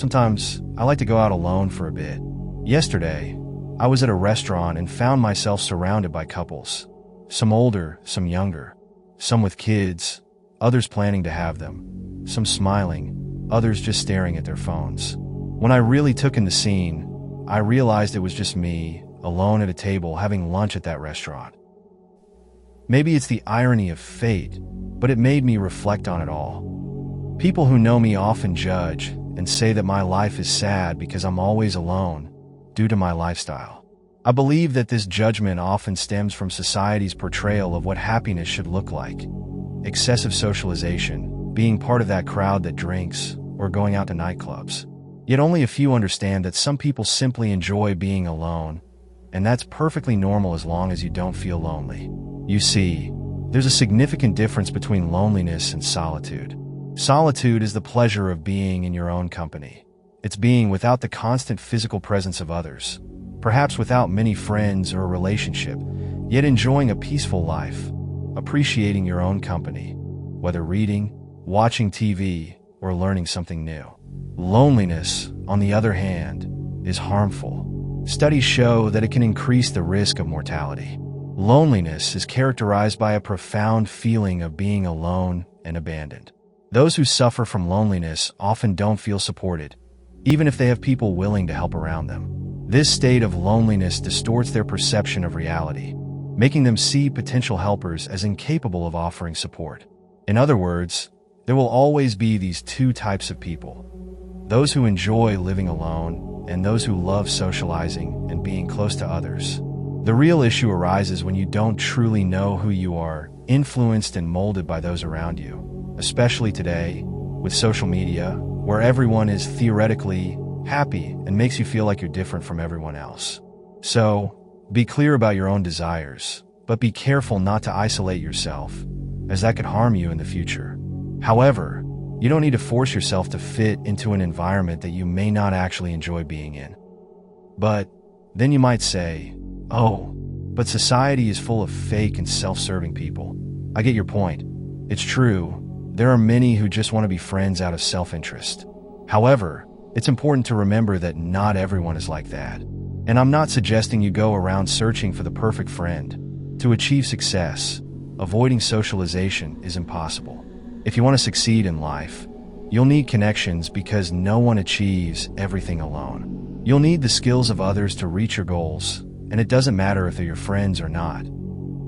Sometimes I like to go out alone for a bit. Yesterday, I was at a restaurant and found myself surrounded by couples. Some older, some younger. Some with kids, others planning to have them. Some smiling, others just staring at their phones. When I really took in the scene, I realized it was just me, alone at a table having lunch at that restaurant. Maybe it's the irony of fate, but it made me reflect on it all. People who know me often judge and say that my life is sad because I'm always alone due to my lifestyle. I believe that this judgment often stems from society's portrayal of what happiness should look like. Excessive socialization, being part of that crowd that drinks, or going out to nightclubs. Yet only a few understand that some people simply enjoy being alone, and that's perfectly normal as long as you don't feel lonely. You see, there's a significant difference between loneliness and solitude. Solitude is the pleasure of being in your own company. It's being without the constant physical presence of others, perhaps without many friends or a relationship, yet enjoying a peaceful life, appreciating your own company, whether reading, watching TV, or learning something new. Loneliness, on the other hand, is harmful. Studies show that it can increase the risk of mortality. Loneliness is characterized by a profound feeling of being alone and abandoned. Those who suffer from loneliness often don't feel supported, even if they have people willing to help around them. This state of loneliness distorts their perception of reality, making them see potential helpers as incapable of offering support. In other words, there will always be these two types of people: those who enjoy living alone and those who love socializing and being close to others. The real issue arises when you don't truly know who you are, influenced and molded by those around you, especially today, with social media, where everyone is theoretically happy and makes you feel like you're different from everyone else. So, be clear about your own desires, but be careful not to isolate yourself, as that could harm you in the future. However, you don't need to force yourself to fit into an environment that you may not actually enjoy being in. But then you might say, "Oh, but society is full of fake and self-serving people." I get your point. It's true, there are many who just want to be friends out of self-interest. However, it's important to remember that not everyone is like that. And I'm not suggesting you go around searching for the perfect friend. To achieve success, avoiding socialization is impossible. If you want to succeed in life, you'll need connections because no one achieves everything alone. You'll need the skills of others to reach your goals, and it doesn't matter if they're your friends or not.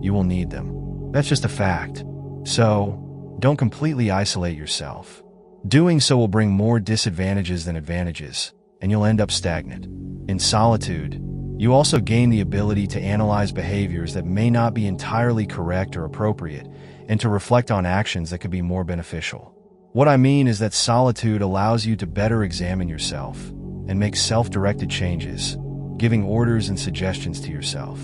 You will need them. That's just a fact. So, don't completely isolate yourself. Doing so will bring more disadvantages than advantages, and you'll end up stagnant. In solitude, you also gain the ability to analyze behaviors that may not be entirely correct or appropriate, and to reflect on actions that could be more beneficial. What I mean is that solitude allows you to better examine yourself and make self-directed changes, giving orders and suggestions to yourself.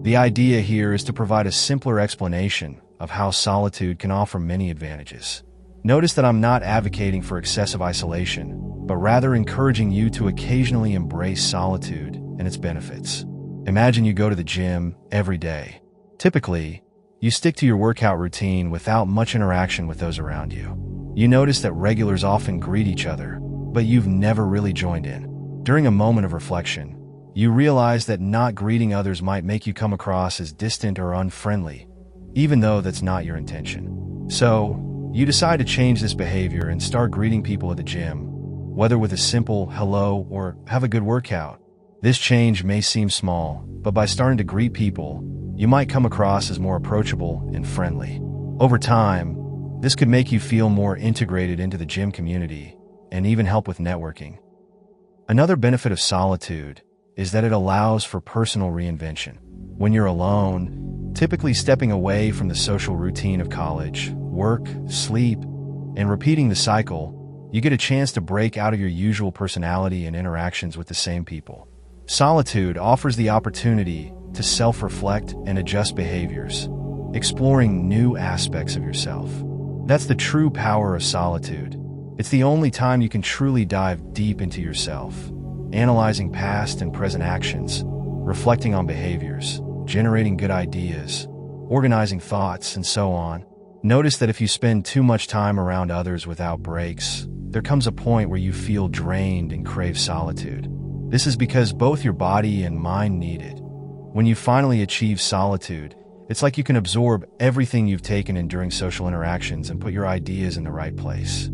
The idea here is to provide a simpler explanation of how solitude can offer many advantages. Notice that I'm not advocating for excessive isolation, but rather encouraging you to occasionally embrace solitude and its benefits. Imagine you go to the gym every day. Typically, you stick to your workout routine without much interaction with those around you. You notice that regulars often greet each other, but you've never really joined in. During a moment of reflection, you realize that not greeting others might make you come across as distant or unfriendly, even though that's not your intention. So, you decide to change this behavior and start greeting people at the gym, whether with a simple hello or have a good workout. This change may seem small, but by starting to greet people, you might come across as more approachable and friendly. Over time, this could make you feel more integrated into the gym community and even help with networking. Another benefit of solitude is that it allows for personal reinvention. When you're alone, typically stepping away from the social routine of college, work, sleep, and repeating the cycle, you get a chance to break out of your usual personality and interactions with the same people. Solitude offers the opportunity to self-reflect and adjust behaviors, exploring new aspects of yourself. That's the true power of solitude. It's the only time you can truly dive deep into yourself, analyzing past and present actions, reflecting on behaviors, generating good ideas, organizing thoughts, and so on. Notice that if you spend too much time around others without breaks, there comes a point where you feel drained and crave solitude. This is because both your body and mind need it. When you finally achieve solitude, it's like you can absorb everything you've taken in during social interactions and put your ideas in the right place.